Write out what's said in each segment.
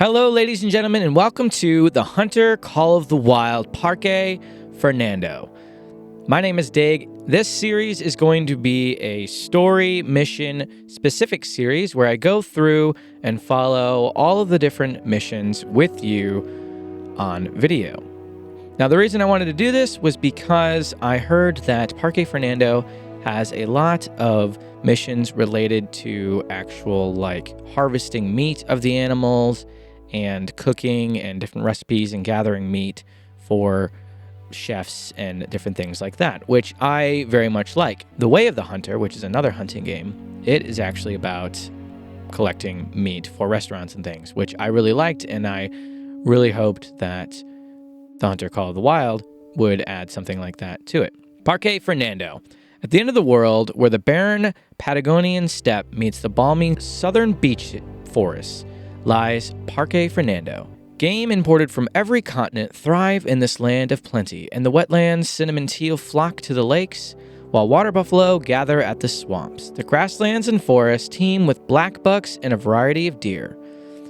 Hello, ladies and gentlemen, and welcome to the Hunter Call of the Wild Parque Fernando. My name is Dig. This series is going to be a story mission specific series where I go through and follow all of the different missions with you on video. Now, the reason I wanted to do this was because I heard that Parque Fernando has a lot of missions related to actual harvesting meat of the animals and cooking and different recipes and gathering meat for chefs and different things like that, which I very much like. The Way of the Hunter, which is another hunting game, it is actually about collecting meat for restaurants and things, which I really liked, and I really hoped that the Hunter Call of the Wild would add something like that to it. Parque Fernando. At the end of the world, where the barren Patagonian steppe meets the balmy southern beach forests, lies Parque Fernando. Game imported from every continent thrive in this land of plenty, and the wetlands cinnamon teal flock to the lakes, while water buffalo gather at the swamps. The grasslands and forests teem with black bucks and a variety of deer,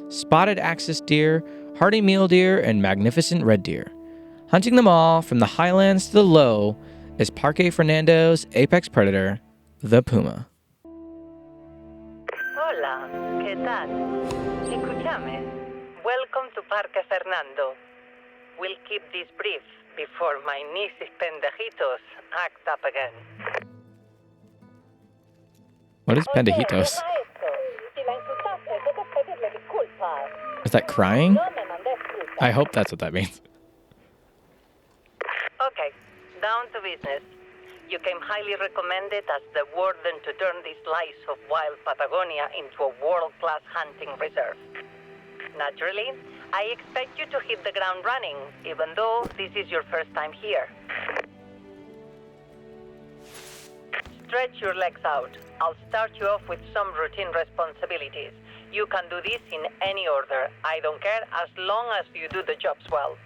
spotted axis deer, hardy mule deer, and magnificent red deer. Hunting them all from the highlands to the low is Parque Fernando's apex predator, the puma. Hola, ¿qué tal? Escúchame. Welcome to Parque Fernando. We'll keep this brief before my nieces pendejitos act up again. What is pendejitos? Is that crying? I hope that's what that means. Okay, down to business. You came highly recommended as the warden to turn this slice of wild Patagonia into a world-class hunting reserve. Naturally, I expect you to hit the ground running, even though this is your first time here. Stretch your legs out. I'll start you off with some routine responsibilities. You can do this in any order. I don't care as long as you do the jobs well.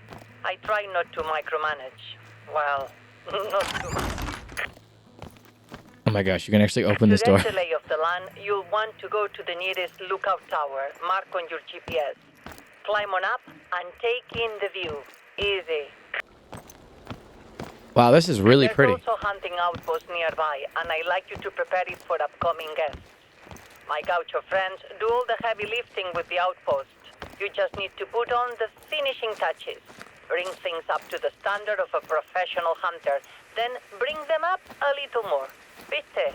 I try not to micromanage. Well, not too much. Oh my gosh, you can actually open this door. To get the lay of the land, you'll want to go to the nearest lookout tower, mark on your GPS. Climb on up and take in the view. Easy. Wow, this is really pretty. There's also hunting outposts nearby, and I like you to prepare it for upcoming guests. My gaucho friends do all the heavy lifting with the outpost. You just need to put on the finishing touches. Bring things up to the standard of a professional hunter, then bring them up a little more. Viste?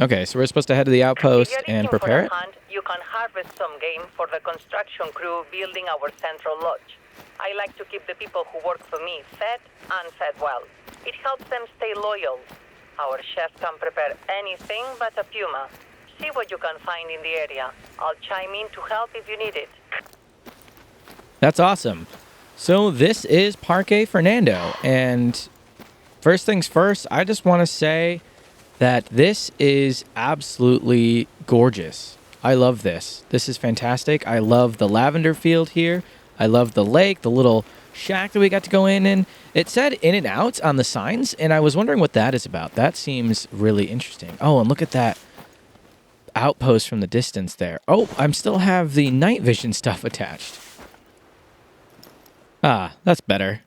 Okay, so we're supposed to head to the outpost and prepare it? Hunt, you can harvest some game for the construction crew building our central lodge. I like to keep the people who work for me fed and fed well. It helps them stay loyal. Our chef can prepare anything but a puma. See what you can find in the area. I'll chime in to help if you need it. That's awesome. So this is Parque Fernando, and first things first, I just want to say that this is absolutely gorgeous. I love this. This is fantastic. I love the lavender field here. I love the lake, the little shack that we got to go in, and it said in and out on the signs, and I was wondering what that is about. That seems really interesting. Oh, and look at that outpost from the distance there. Oh, I still have the night vision stuff attached. Ah, that's better.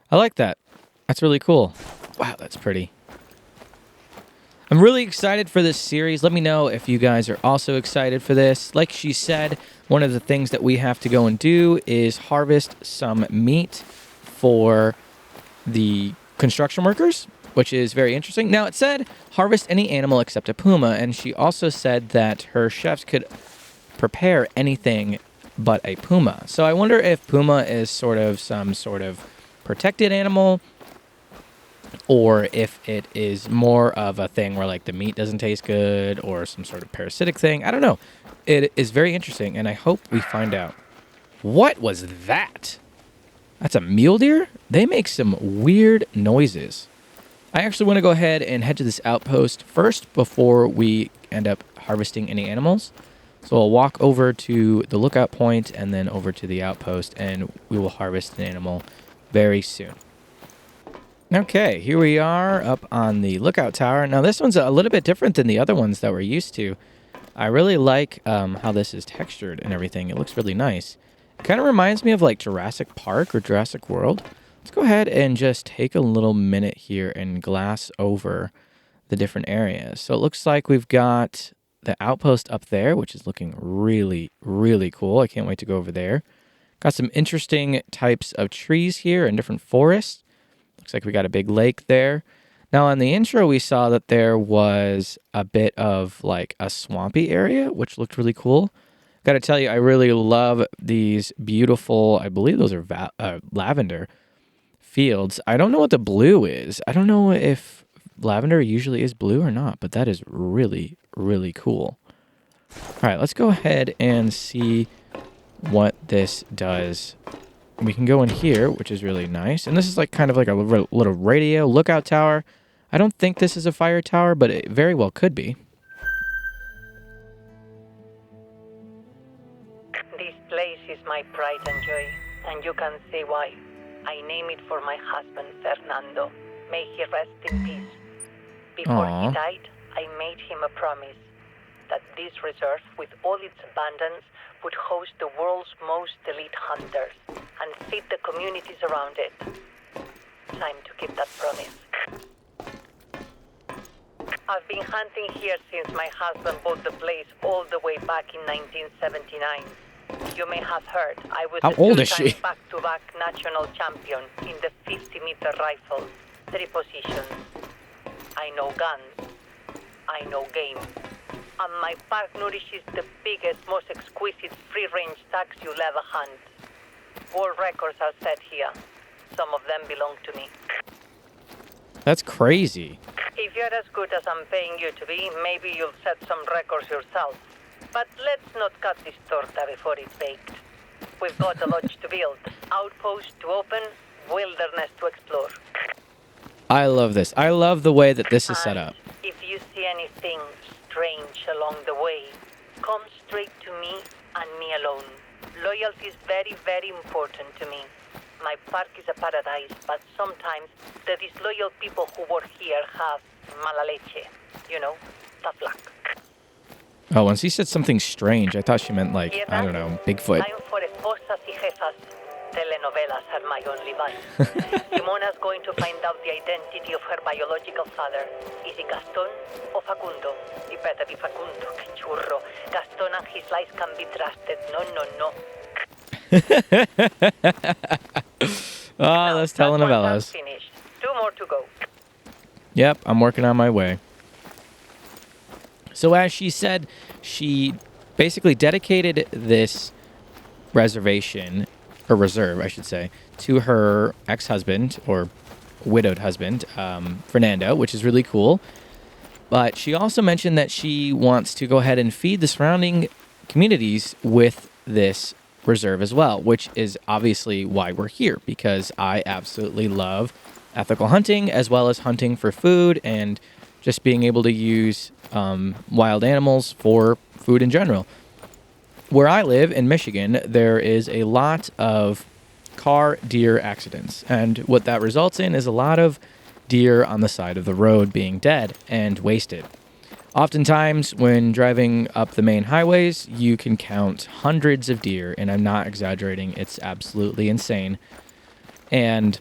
I like that. That's really cool. Wow, that's pretty. I'm really excited for this series. Let me know if you guys are also excited for this. Like she said, one of the things that we have to go and do is harvest some meat for the construction workers, which is very interesting. Now, it said harvest any animal except a puma, and she also said that her chefs could prepare anything but a puma. So I wonder if puma is some sort of protected animal, or if it is more of a thing where the meat doesn't taste good, or some sort of parasitic thing. I don't know. It is very interesting, and I hope we find out. What was that? That's a mule deer? They make some weird noises. I actually want to go ahead and head to this outpost first before we end up harvesting any animals. So I'll walk over to the lookout point and then over to the outpost, and we will harvest an animal very soon. Okay, here we are up on the lookout tower. Now this one's a little bit different than the other ones that we're used to. I really like how this is textured and everything. It looks really nice. It kind of reminds me of like Jurassic Park or Jurassic World. Let's go ahead and just take a little minute here and glass over the different areas. So it looks like we've got the outpost up there, which is looking really, really cool. I can't wait to go over there. Got some interesting types of trees here and different forests. Looks like we got a big lake there. Now, on the intro, we saw that there was a bit of like a swampy area, which looked really cool. Got to tell you, I really love these beautiful, I believe those are lavender fields. I don't know what the blue is. I don't know if lavender usually is blue or not, but that is really, really cool. All right, let's go ahead and see what this does. We can go in here, which is really nice. And this is like kind of like a little radio lookout tower. I don't think this is a fire tower, but it very well could be. This place is my pride and joy, and you can see why. I name it for my husband, Fernando. May he rest in peace. Before Aww. he died, I made him a promise that this reserve, with all its abundance, would host the world's most elite hunters and feed the communities around it. Time to keep that promise. I've been hunting here since my husband bought the place all the way back in 1979. You may have heard I was How a old is two-time she? back-to-back national champion in the 50-meter rifle, 3 positions. I know guns. I know game. And my park nourishes the biggest, most exquisite free-range stags you'll ever hunt. World records are set here. Some of them belong to me. That's crazy. If you're as good as I'm paying you to be, maybe you'll set some records yourself. But let's not cut this torta before it's baked. We've got a lodge to build, outpost to open, wilderness to explore. I love this. I love the way that this is set up. If you see anything strange along the way, come straight to me and me alone. Loyalty is very, very important to me. My park is a paradise, but sometimes the disloyal people who work here have mala leche. You know, tough luck. Oh, when she said something strange, I thought she meant like, I don't know, Bigfoot. Time for esposas y jefas. Telenovelas are my only vice. Simona's going to find out the identity of her biological father. Is it Gaston or Facundo? It better be Facundo, que churro. Gaston and his lies can be trusted. No, no, no. Oh, that's telenovelas. Finished. 2 more to go. Yep, I'm working on my way. So as she said, she basically dedicated this reservation, or reserve, I should say, to her ex-husband, or widowed husband, Fernando, which is really cool. But she also mentioned that she wants to go ahead and feed the surrounding communities with this reserve as well, which is obviously why we're here, because I absolutely love ethical hunting as well as hunting for food and just being able to use wild animals for food in general. Where I live in Michigan, there is a lot of car deer accidents, and what that results in is a lot of deer on the side of the road being dead and wasted. Oftentimes, when driving up the main highways, you can count hundreds of deer, and I'm not exaggerating. It's absolutely insane. And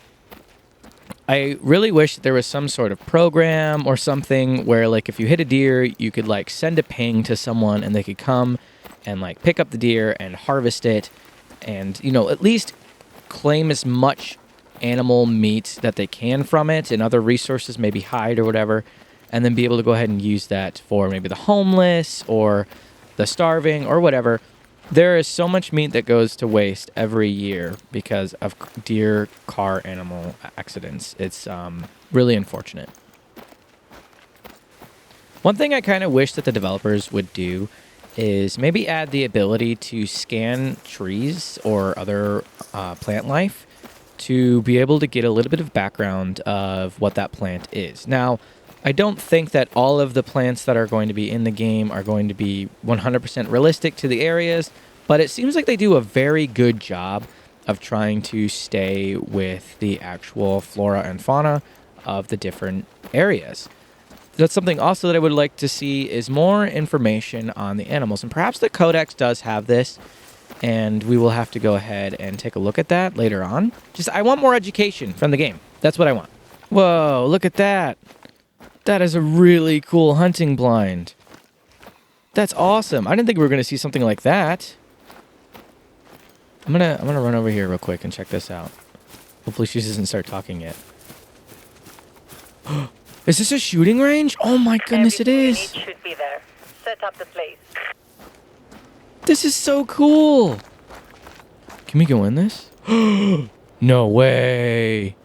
I really wish there was some sort of program or something where, like, if you hit a deer, you could, like, send a ping to someone and they could come and, like, pick up the deer and harvest it and, you know, at least claim as much animal meat that they can from it and other resources, maybe hide or whatever, and then be able to go ahead and use that for maybe the homeless or the starving or whatever. There is so much meat that goes to waste every year because of deer car animal accidents. It's really unfortunate. One thing I kind of wish that the developers would do is maybe add the ability to scan trees or other plant life to be able to get a little bit of background of what that plant is. Now, I don't think that all of the plants that are going to be in the game are going to be 100% realistic to the areas, but it seems like they do a very good job of trying to stay with the actual flora and fauna of the different areas. that's something also that I would like to see is more information on the animals. And perhaps the Codex does have this, and we will have to go ahead and take a look at that later on. I want more education from the game. That's what I want. Whoa, look at that. That is a really cool hunting blind. That's awesome. I didn't think we were going to see something like that. I'm gonna run over here real quick and check this out. Hopefully she doesn't start talking yet. Is this a shooting range? Oh my goodness, it is. Everything you need should be there. Set up the place. This is so cool. Can we go in this? No way.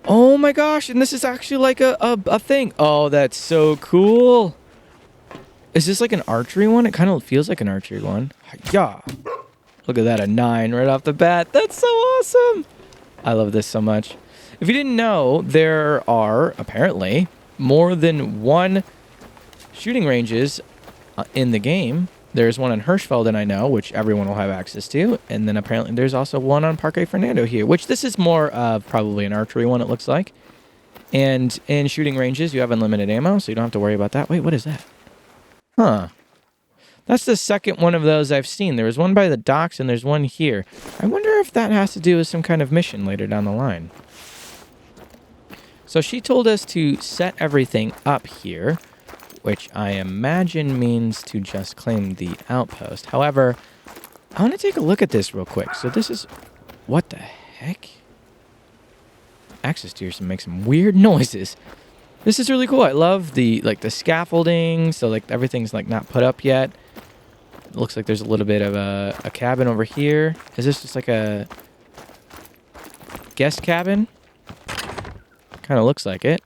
Oh my gosh, and this is actually like a thing. Oh, that's so cool. Is this like an archery one? It kind of feels like an archery one. Yeah. Look at that, a 9 right off the bat. That's so awesome. I love this so much. If you didn't know, there are apparently more than one shooting ranges in the game. There's one in Hirschfelden, I know, which everyone will have access to. And then apparently there's also one on Parque Fernando here, which this is more of probably an archery one, it looks like. And in shooting ranges, you have unlimited ammo, so you don't have to worry about that. Wait, what is that? Huh. That's the second one of those I've seen. There was one by the docks, and there's one here. I wonder if that has to do with some kind of mission later down the line. So she told us to set everything up here, which I imagine means to just claim the outpost. However, I want to take a look at this real quick. So this is... What the heck? Access tiers make some weird noises. This is really cool. I love the scaffolding. So everything's not put up yet. It looks like there's a little bit of a cabin over here. Is this just like a guest cabin? Kind of looks like it.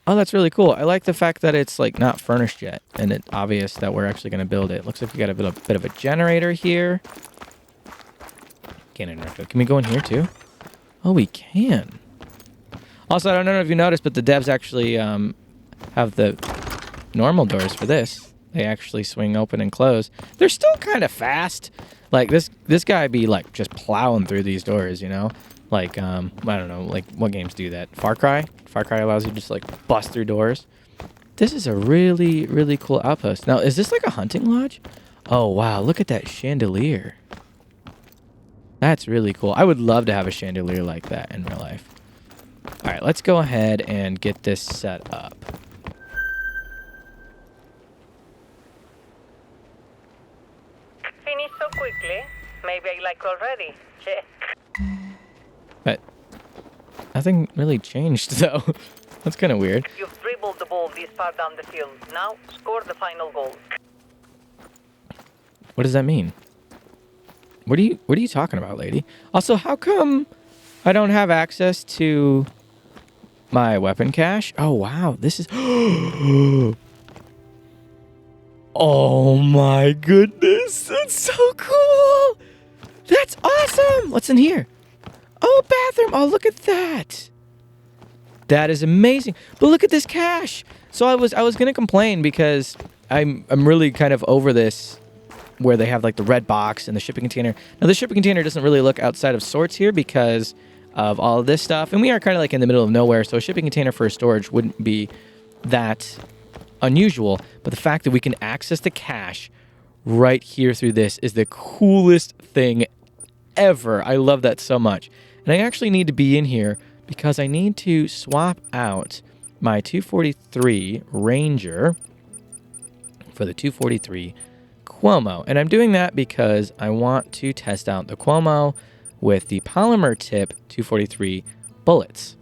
Oh, that's really cool. I like the fact that it's not furnished yet, and it's obvious that we're actually going to build it. Looks like we got a bit of a generator here. Can we go in here too? Oh, we can. Also, I don't know if you noticed, but the devs actually have the normal doors for this. They actually swing open and close. They're still kind of fast. This guy be just plowing through these doors, you know? I don't know, what games do that? Far Cry? Far Cry allows you to just bust through doors. This is a really, really cool outpost. Now, is this like a hunting lodge? Oh, wow, look at that chandelier. That's really cool. I would love to have a chandelier like that in real life. All right, let's go ahead and get this set up. Finished so quickly. Maybe I like already. Check. But nothing really changed, though. That's kind of weird. You've dribbled the ball this far down the field. Now, score the final goal. What does that mean? What are you talking about, lady? Also, how come I don't have access to my weapon cache? Oh, wow. This is... Oh, my goodness. That's so cool. That's awesome. What's in here? Oh, bathroom. Oh, look at that. That is amazing. But look at this cache. So I was going to complain because I'm really kind of over this where they have the red box and the shipping container. Now, the shipping container doesn't really look outside of sorts here because of all of this stuff. And we are kind of in the middle of nowhere. So a shipping container for storage wouldn't be that unusual. But the fact that we can access the cache right here through this is the coolest thing ever. I love that so much. And I actually need to be in here because I need to swap out my 243 Ranger for the 243 Cuomo. And I'm doing that because I want to test out the Cuomo with the polymer tip 243 bullets.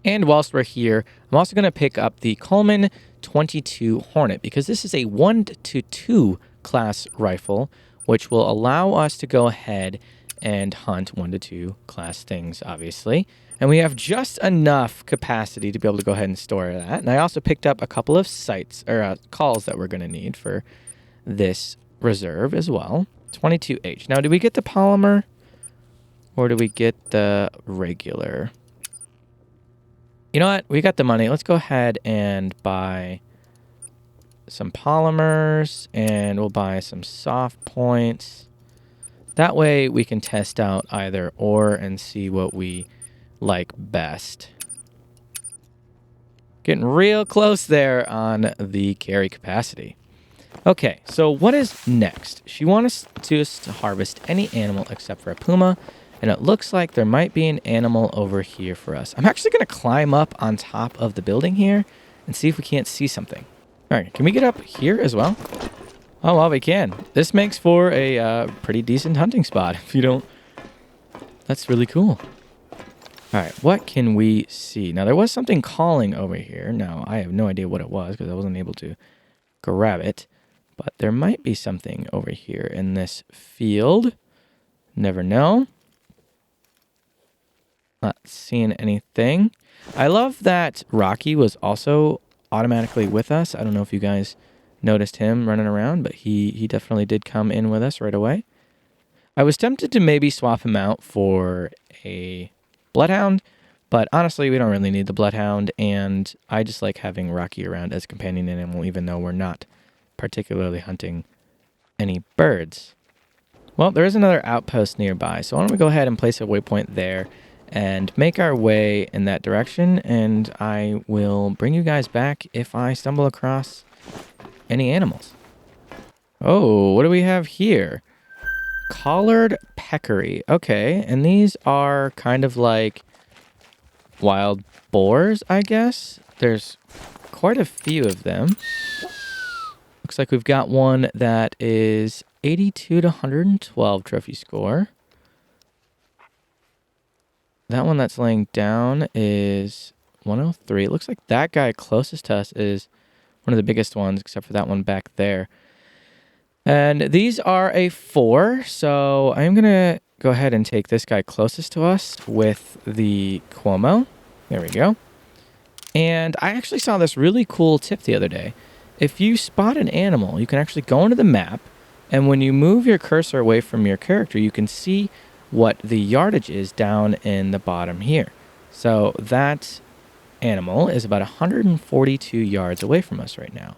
And whilst we're here, I'm also going to pick up the Coleman 22 Hornet because this is a 1-2 class rifle, which will allow us to go ahead and hunt 1-2 class things, obviously. And we have just enough capacity to be able to go ahead and store that. And I also picked up a couple of sites or calls that we're going to need for this reserve as well. 22H. Now, do we get the polymer or do we get the regular? You know what? We got the money. Let's go ahead and buy some polymers and we'll buy some soft points. That way we can test out either or and see what we like best. Getting real close there on the carry capacity. Okay, so what is next? She wants us to harvest any animal except for a puma, and it looks like there might be an animal over here for us. I'm actually going to climb up on top of the building here and see if we can't see something. All right, can we get up here as well? Oh, well, we can. This makes for a pretty decent hunting spot if you don't... That's really cool. All right, what can we see? Now, there was something calling over here. Now, I have no idea what it was because I wasn't able to grab it. But there might be something over here in this field. Never know. Not seeing anything. I love that Rocky was also automatically with us. I don't know if you guys noticed him running around, but he definitely did come in with us right away. I was tempted to maybe swap him out for a bloodhound, but honestly, we don't really need the bloodhound, and I just like having Rocky around as a companion animal, even though we're not particularly hunting any birds. Well, there is another outpost nearby, so why don't we go ahead and place a waypoint there and make our way in that direction, and I will bring you guys back if I stumble across any animals. Oh, what do we have here? Collared peccary. Okay, and these are kind of like wild boars, I guess. There's quite a few of them. Looks like we've got one that is 82 to 112 trophy score. That one that's laying down is 103. It looks like that guy closest to us is one of the biggest ones, except for that one back there. And these are a 4, so I'm going to go ahead and take this guy closest to us with the Cuomo. There we go. And I actually saw this really cool tip the other day. If you spot an animal, you can actually go into the map, and when you move your cursor away from your character, you can see what the yardage is down in the bottom here. So that animal is about 142 yards away from us right now.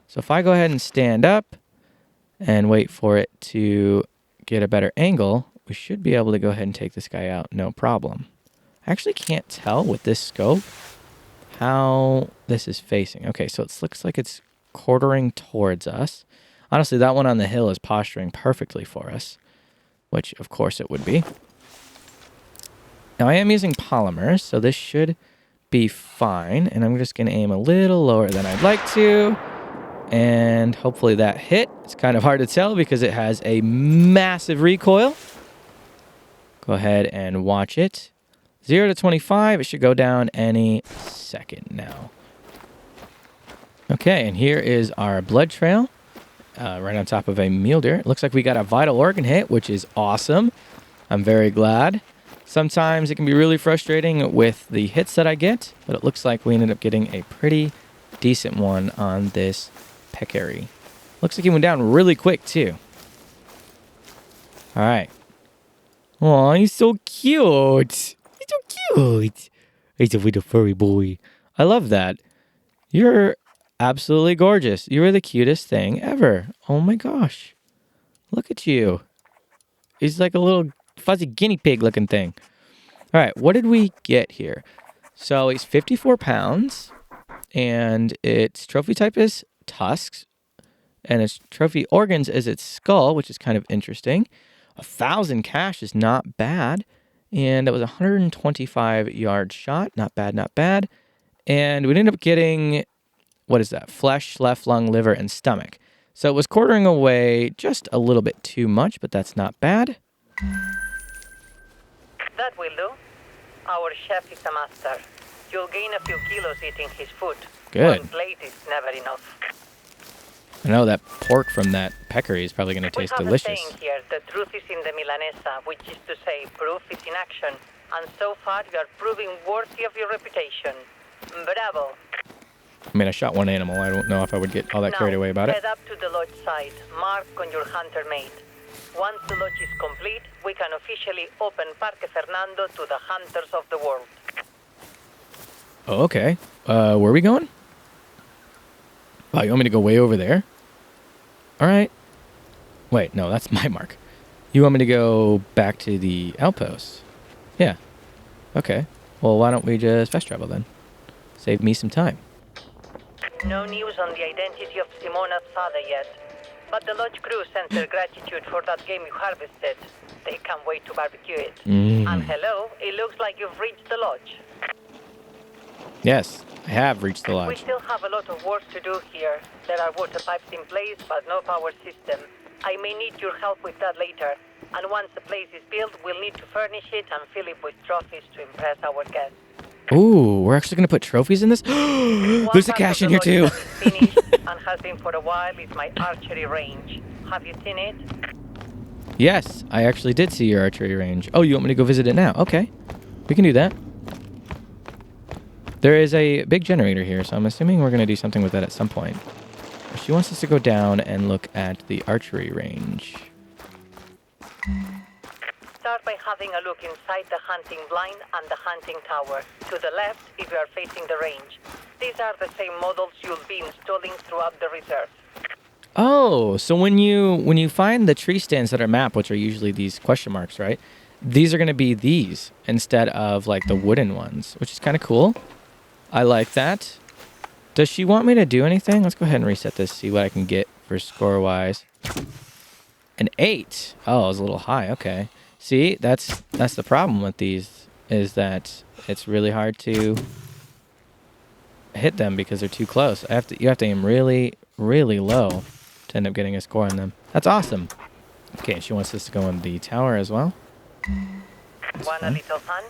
So if I go ahead and stand up and wait for it to get a better angle, we should be able to go ahead and take this guy out, no problem. I actually can't tell with this scope how this is facing. Okay, so it looks like it's quartering towards us. Honestly, that one on the hill is posturing perfectly for us, which of course it would be. Now I am using polymers, so this should be fine, and I'm just going to aim a little lower than I'd like to, and hopefully that hit. It's kind of hard to tell because it has a massive recoil. Go ahead and watch it. 0 to 25, it should go down any second now. Okay, and here is our blood trail right on top of a mule deer. It looks like we got a vital organ hit, which is awesome. I'm very glad. Sometimes it can be really frustrating with the hits that I get, but it looks like we ended up getting a pretty decent one on this peccary. Looks like he went down really quick, too. All right. Aw, he's so cute. He's so cute. He's a little furry boy. I love that. You're absolutely gorgeous. You are the cutest thing ever. Oh my gosh. Look at you. He's like a little fuzzy guinea pig looking thing. All right, what did we get here? So he's 54 pounds, and its trophy type is tusks, and its trophy organs is its skull, which is kind of interesting. 1,000 cash is not bad, and it was a 125-yard shot. Not bad, not bad. And we ended up getting, what is that? Flesh, left lung, liver, and stomach. So it was quartering away just a little bit too much, but that's not bad. That will do. Our chef is a master. You'll gain a few kilos eating his food. Good. One plate is never enough. I know that pork from that peccary is probably going to taste delicious. We have a saying here, the truth is in the milanesa, which is to say, proof is in action. And so far, you are proving worthy of your reputation. Bravo. I mean, I shot one animal. I don't know if I would get all that carried away about it. Head up to the lodge side. Mark on your hunter mate. Once the lodge is complete, we can officially open Parque Fernando to the hunters of the world. Oh, okay. Where are we going? Oh, you want me to go way over there? All right. Wait, no, that's my mark. You want me to go back to the outpost? Yeah. Okay. Well, why don't we just fast travel then? Save me some time. No news on the identity of Simona's father yet, but the lodge crew sent their gratitude for that game you harvested. They can't wait to barbecue it. And hello, it looks like you've reached the lodge. Yes, I have reached the We lodge. still have a lot of work to do here. There are water pipes in place, but no power system. I may need your help with that later. And once the place is built, we'll need to furnish it and fill it with trophies to impress our guests. Ooh, we're actually going to put trophies in this? There's a cache in here too. One part of the lodge that is finished and has been for a while is my archery range. Have you seen it? Yes, I actually did see your archery range. Oh, you want me to go visit it now? Okay, we can do that. There is a big generator here, so I'm assuming we're going to do something with that at some point. She wants us to go down and look at the archery range. Start by having a look inside the hunting blind and the hunting tower. To the left, if you are facing the range. These are the same models you'll be installing throughout the reserve. Oh, so when you find the tree stands that are mapped, which are usually these question marks, right? These are going to be these instead of like the wooden ones, which is kind of cool. I like that. Does she want me to do anything? Let's go ahead and reset this, see what I can get for score-wise. An 8. Oh, it was a little high. Okay. See, that's the problem with these, is that it's really hard to hit them because they're too close. You have to aim really, really low to end up getting a score on them. That's awesome. Okay, she wants us to go on the tower as well. Want a little fun?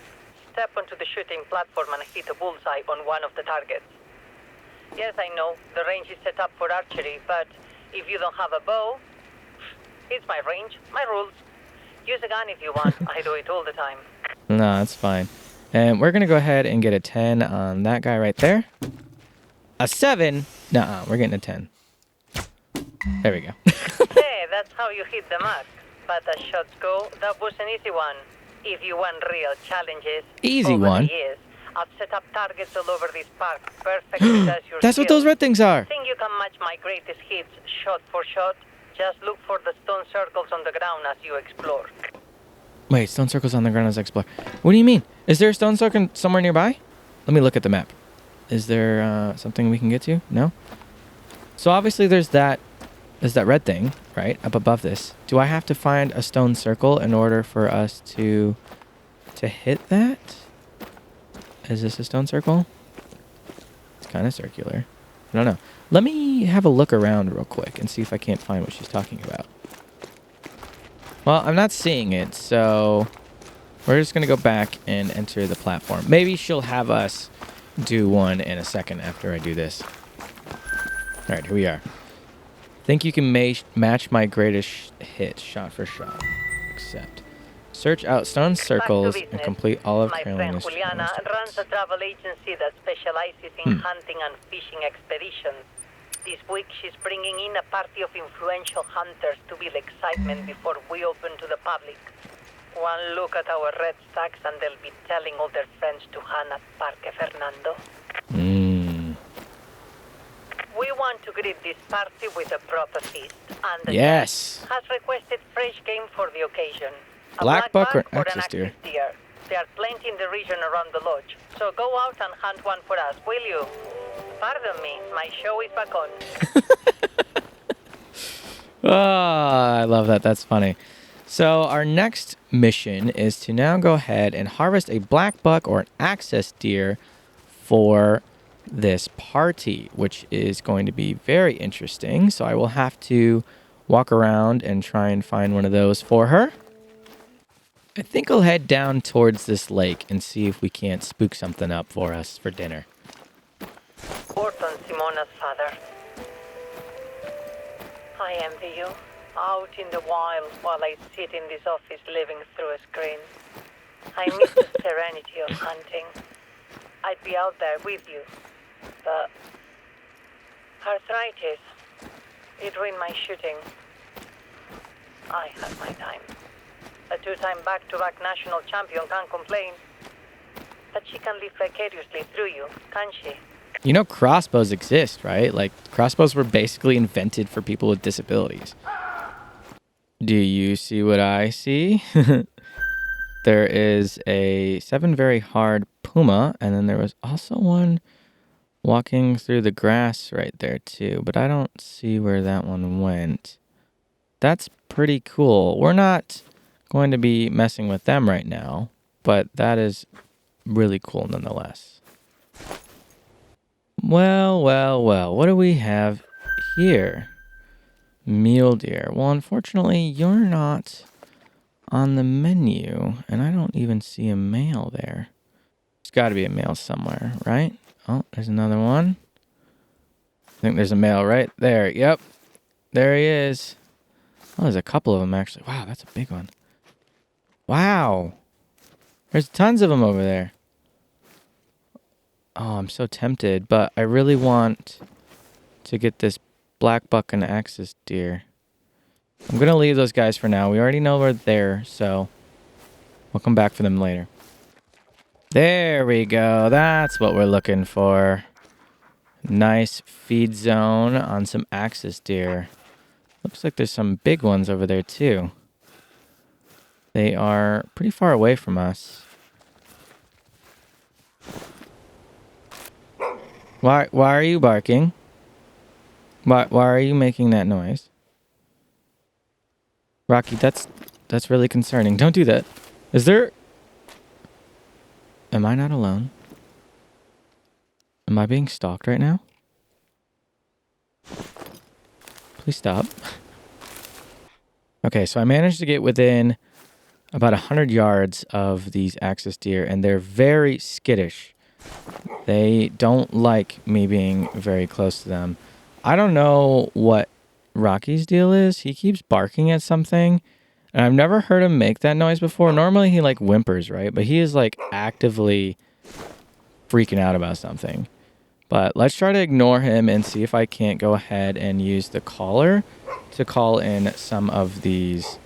Step onto the shooting platform and hit a bullseye on one of the targets. Yes, I know, the range is set up for archery, but if you don't have a bow, it's my range, my rules. Use a gun if you want. I do it all the time. No, that's fine. And we're going to go ahead and get a 10 on that guy right there. A 7? Nuh-uh, we're getting a 10. There we go. Hey, that's how you hit the mark. But as shots go, that was an easy one. If you want real challenges, Easy over one? the years, I've set up targets all over this park, perfectly as your That's what skills. those red things are. Think you can match my greatest hits shot for shot? Just look for the stone circles on the ground as you explore. Wait, stone circles on the ground as I explore. What do you mean? Is there a stone circle somewhere nearby? Let me look at the map. Is there something we can get to? No? So obviously there's that red thing, right, up above this. Do I have to find a stone circle in order for us to hit that? Is this a stone circle? It's kind of circular. I don't know. Let me have a look around real quick and see if I can't find what she's talking about. Well, I'm not seeing it, so we're just going to go back and enter the platform. Maybe she'll have us do one in a second after I do this. All right, here we are. Think you can match my greatest hit, shot for shot. Accept. Search out stone circles and complete all of My Carolina's friend Juliana runs a travel agency that specializes in hunting and fishing expeditions. This week she's bringing in a party of influential hunters to build excitement before we open to the public. One look at our red stacks and they'll be telling all their friends to hunt at Parque Fernando. We want to greet this party with a proper feast, and the Yes. judge has requested fresh game for the occasion. A Black buck or an axis deer? deer. There are plenty in the region around the lodge, so go out and hunt one for us, will you? Pardon me, my show is back on. Ah, I love that. That's funny. So our next mission is to now go ahead and harvest a black buck or an access deer for this party, which is going to be very interesting. So I will have to walk around and try and find one of those for her. I think I'll head down towards this lake and see if we can't spook something up for us for dinner. Report on Simona's father. I envy you. Out in the wild while I sit in this office living through a screen. I miss the serenity of hunting. I'd be out there with you, but arthritis, it ruined my shooting. I had my time. A two-time back-to-back national champion can't complain. But she can live vicariously through you, can't she? You know, crossbows exist, right? Like, crossbows were basically invented for people with disabilities. Do you see what I see? There is a 7 very hard puma, and then there was also one walking through the grass right there too, but I don't see where that one went. That's pretty cool. We're not going to be messing with them right now, but that is really cool nonetheless. Well, what do we have here? Mule deer. Well, unfortunately, you're not on the menu, and I don't even see a male there. There's got to be a male somewhere, right? Oh, there's another one. I think there's a male right there. Yep, there he is. Oh, there's a couple of them, actually. Wow, that's a big one. Wow. There's tons of them over there. Oh, I'm so tempted, but I really want to get this black buck and axis deer. I'm going to leave those guys for now. We already know we're there, so we'll come back for them later. There we go. That's what we're looking for. Nice feed zone on some axis deer. Looks like there's some big ones over there too. They are pretty far away from us. Why are you barking? Why are you making that noise? Rocky, that's really concerning. Don't do that. Is there... Am I not alone? Am I being stalked right now? Please stop. Okay, so I managed to get within about 100 yards of these axis deer, and they're very skittish. They don't like me being very close to them. I don't know what Rocky's deal is. He keeps barking at something, and I've never heard him make that noise before. Normally he like whimpers, right? But he is like actively freaking out about something. But let's try to ignore him and see if I can't go ahead and use the caller to call in some of these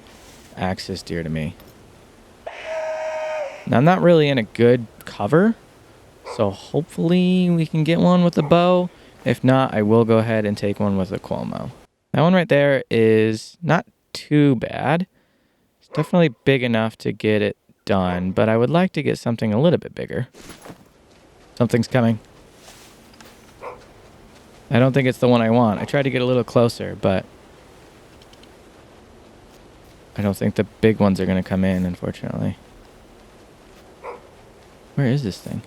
axis deer to me. Now, I'm not really in a good cover, so hopefully we can get one with a bow. If not, I will go ahead and take one with a Cuomo. That one right there is not too bad. It's definitely big enough to get it done, but I would like to get something a little bit bigger. Something's coming. I don't think it's the one I want. I tried to get a little closer, but I don't think the big ones are going to come in, unfortunately. Where is this thing?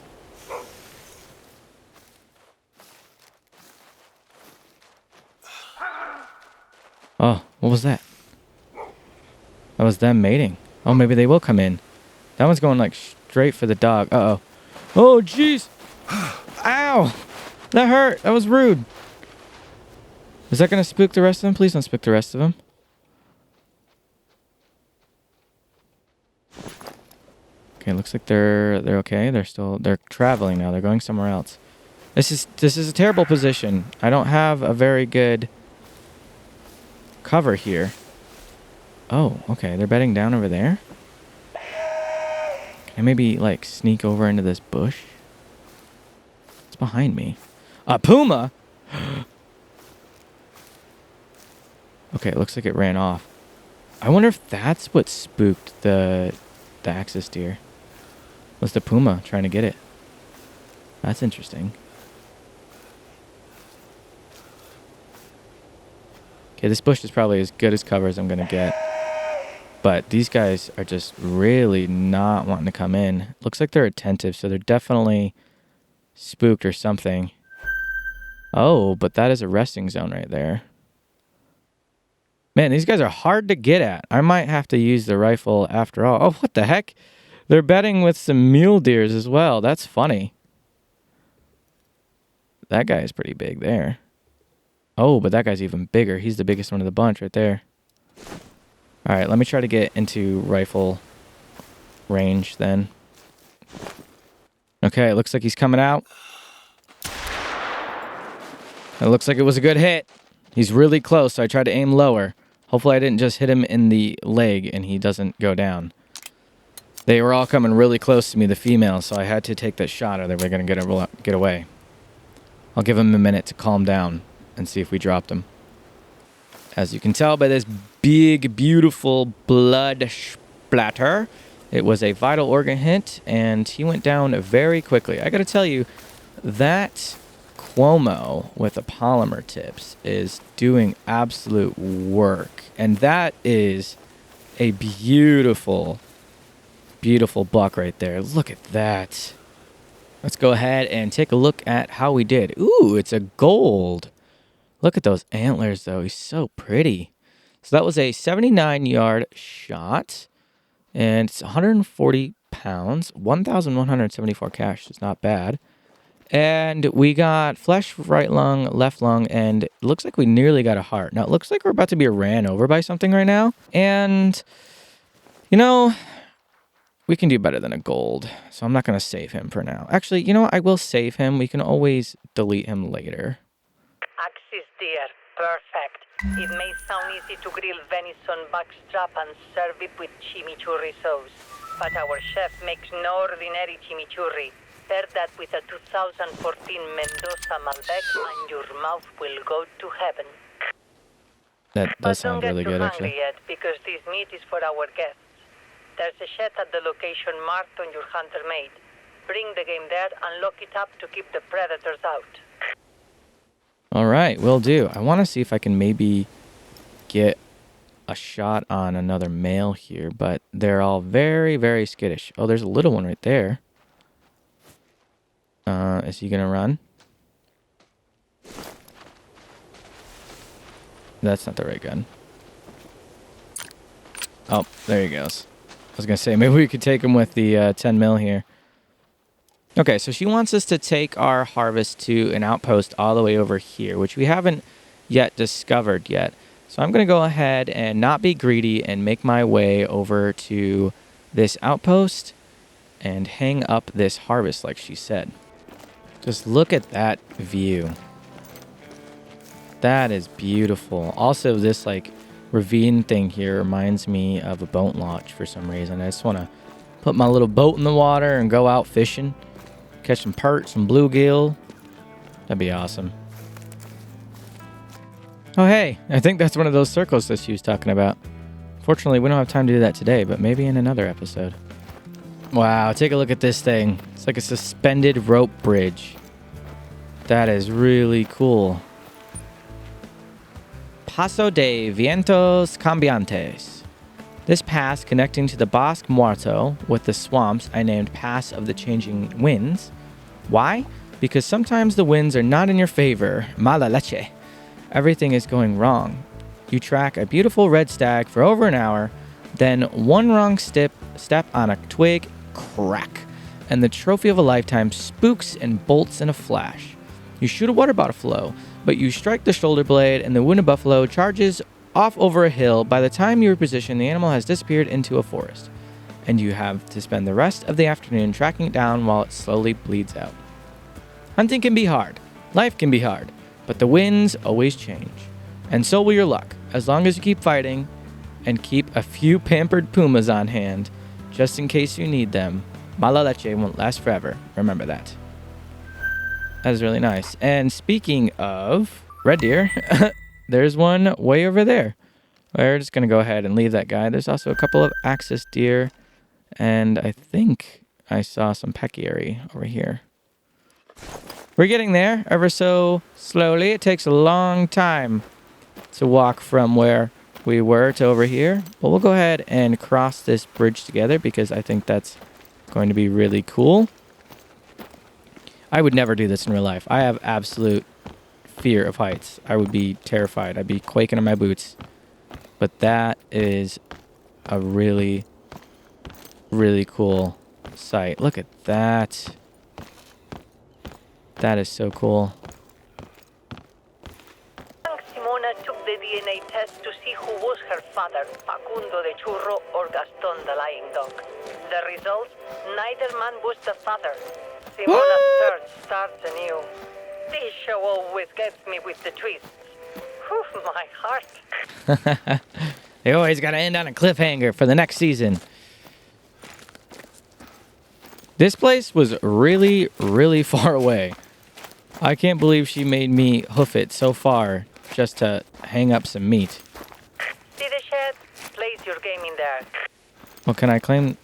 Oh, what was that? That was them mating. Oh, maybe they will come in. That one's going like straight for the dog. Uh-oh. Oh, jeez. Ow. That hurt. That was rude. Is that going to spook the rest of them? Please don't spook the rest of them. Okay, looks like they're okay. They're traveling now. They're going somewhere else. This is a terrible position. I don't have a very good cover here. Oh, okay. They're bedding down over there. Can I maybe like sneak over into this bush? It's behind me. A puma. Okay, it looks like it ran off. I wonder if that's what spooked the axis deer. Was the puma trying to get it? That's interesting. Okay, this bush is probably as good as cover as I'm going to get. But these guys are just really not wanting to come in. Looks like they're attentive, so they're definitely spooked or something. Oh, but that is a resting zone right there. Man, these guys are hard to get at. I might have to use the rifle after all. Oh, what the heck? They're bedding with some mule deers as well. That's funny. That guy is pretty big there. Oh, but that guy's even bigger. He's the biggest one of the bunch right there. All right, let me try to get into rifle range then. Okay, it looks like he's coming out. It looks like it was a good hit. He's really close, so I tried to aim lower. Hopefully I didn't just hit him in the leg and he doesn't go down. They were all coming really close to me, the females, so I had to take that shot or they were going to get away. I'll give him a minute to calm down and see if we dropped him. As you can tell by this big, beautiful blood splatter, it was a vital organ hit, and he went down very quickly. I got to tell you, that Cuomo with the polymer tips is doing absolute work. And that is a beautiful, beautiful buck right there. Look at that. Let's go ahead and take a look at how we did. Ooh, it's a gold. Look at those antlers, though. He's so pretty. So that was a 79-yard shot. And it's 140 pounds. 1,174 cash. It's not bad. And we got flesh, right lung, left lung, and it looks like we nearly got a heart. Now, it looks like we're about to be ran over by something right now. And, you know, we can do better than a gold. So I'm not going to save him for now. Actually, you know what? I will save him. We can always delete him later. Axis deer, perfect. It may sound easy to grill venison backstrap and serve it with chimichurri sauce. But our chef makes no ordinary chimichurri. Pair that with a 2014 Mendoza Malbec and your mouth will go to heaven. That does sound really good, actually. But don't get too hungry yet, because this meat is for our guests. There's a shed at the location marked on your hunter made. Bring the game there and lock it up to keep the predators out. All right, will do. I want to see if I can maybe get a shot on another male here, but they're all very, very skittish. Oh, there's a little one right there. Is he gonna run? That's not the right gun. Oh, there he goes. I was gonna say, maybe we could take him with the 10 mil here. Okay, so she wants us to take our harvest to an outpost all the way over here, which we haven't yet discovered yet. So I'm gonna go ahead and not be greedy and make my way over to this outpost and hang up this harvest like she said. Just look at that view. That is beautiful. Also, this like ravine thing here reminds me of a boat launch for some reason. I just want to put my little boat in the water and go out fishing. Catch some perch, some bluegill. That'd be awesome. Oh, hey. I think that's one of those circles that she was talking about. Fortunately, we don't have time to do that today, but maybe in another episode. Wow, take a look at this thing. It's like a suspended rope bridge. That is really cool. Paso de Vientos Cambiantes. This pass connecting to the Bosque Muerto with the swamps I named Pass of the Changing Winds. Why? Because sometimes the winds are not in your favor. Mala leche. Everything is going wrong. You track a beautiful red stag for over an hour, then one wrong step on a twig, crack, and the trophy of a lifetime spooks and bolts in a flash. You shoot a water buffalo, but you strike the shoulder blade and the wounded buffalo charges off over a hill. By the time you reposition, the animal has disappeared into a forest, and you have to spend the rest of the afternoon tracking it down while it slowly bleeds out. Hunting can be hard, life can be hard, but the winds always change. And so will your luck, as long as you keep fighting and keep a few pampered pumas on hand, just in case you need them. Mala leche won't last forever, remember that. That is really nice. And speaking of red deer, there's one way over there. We're just going to go ahead and leave that guy. There's also a couple of axis deer. And I think I saw some peccary over here. We're getting there ever so slowly. It takes a long time to walk from where we were to over here. But we'll go ahead and cross this bridge together because I think that's going to be really cool. I would never do this in real life. I have absolute fear of heights. I would be terrified. I'd be quaking in my boots. But that is a really, really cool sight. Look at that. That is so cool. Simona took the DNA test to see who was her father, Facundo the Churro or Gaston the Lying Dog. The results, neither man was the father. Simona's search starts anew. This show always gets me with the twists. Whew, my heart. They always got to end on a cliffhanger for the next season. This place was really, really far away. I can't believe she made me hoof it so far just to hang up some meat. See the shed? Place your game in there. Well, can I claim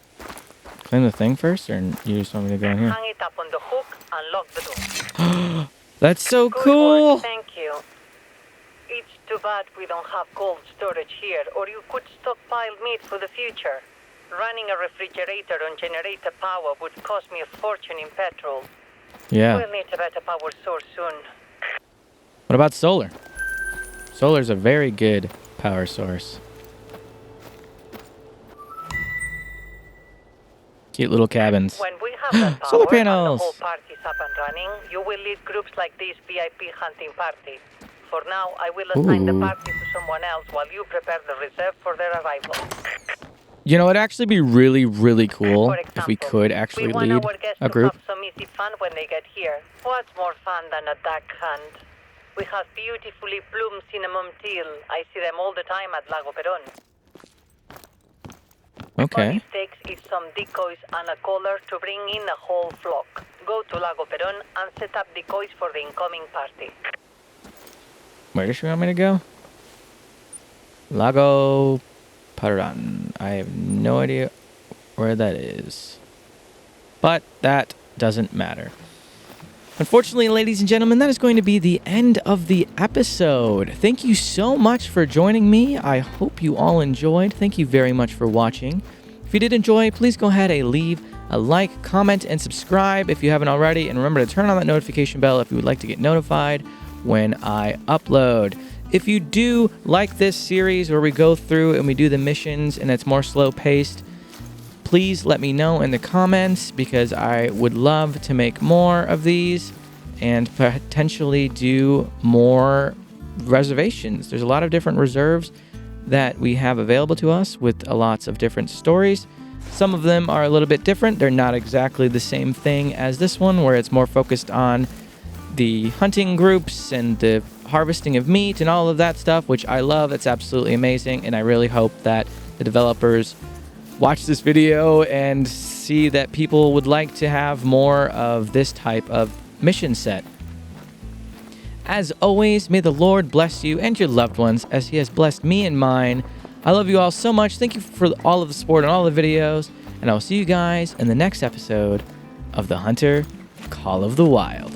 the thing first, or you just want me to go in here? Hang it up on the hook and lock the door. That's so Good cool. work, thank you. It's too bad we don't have cold storage here, or you could stockpile meat for the future. Running a refrigerator on generator power would cost me a fortune in petrol. Yeah. We'll need a better power source soon. What about solar? Solar's a very good power source. Cute little cabins. When we have that power Solar and the panels. whole party's up and running, you will lead groups like this VIP hunting party. For now, I will assign the Ooh. party to someone else while you prepare the reserve for their arrival. You know, it'd actually be really, really cool For if we example, could actually we want lead our guests a to group. have some easy fun when they get here. What's more fun than a duck hunt? We have beautifully plumed cinnamon teal. I see them all the time at Lago Perón. All Okay. it takes is some decoys and a collar to bring in a whole flock. Go to Lago Perón and set up decoys for the incoming party. Where does she want me to go? Lago Paran. I have no idea where that is. But that doesn't matter. Unfortunately, ladies and gentlemen, that is going to be the end of the episode. Thank you so much for joining me. I hope you all enjoyed. Thank you very much for watching. If you did enjoy, please go ahead and leave a like, comment, and subscribe if you haven't already. And remember to turn on that notification bell if you would like to get notified when I upload. If you do like this series where we go through and we do the missions and it's more slow paced, please let me know in the comments because I would love to make more of these and potentially do more reservations. There's a lot of different reserves that we have available to us with lots of different stories. Some of them are a little bit different. They're not exactly the same thing as this one where it's more focused on the hunting groups and the harvesting of meat and all of that stuff, which I love. It's absolutely amazing, and I really hope that the developers watch this video and see that people would like to have more of this type of mission set. As always, may the Lord bless you and your loved ones as he has blessed me and mine. I love you all so much. Thank you for all of the support on all the videos, and I'll see you guys in the next episode of The Hunter Call of the Wild.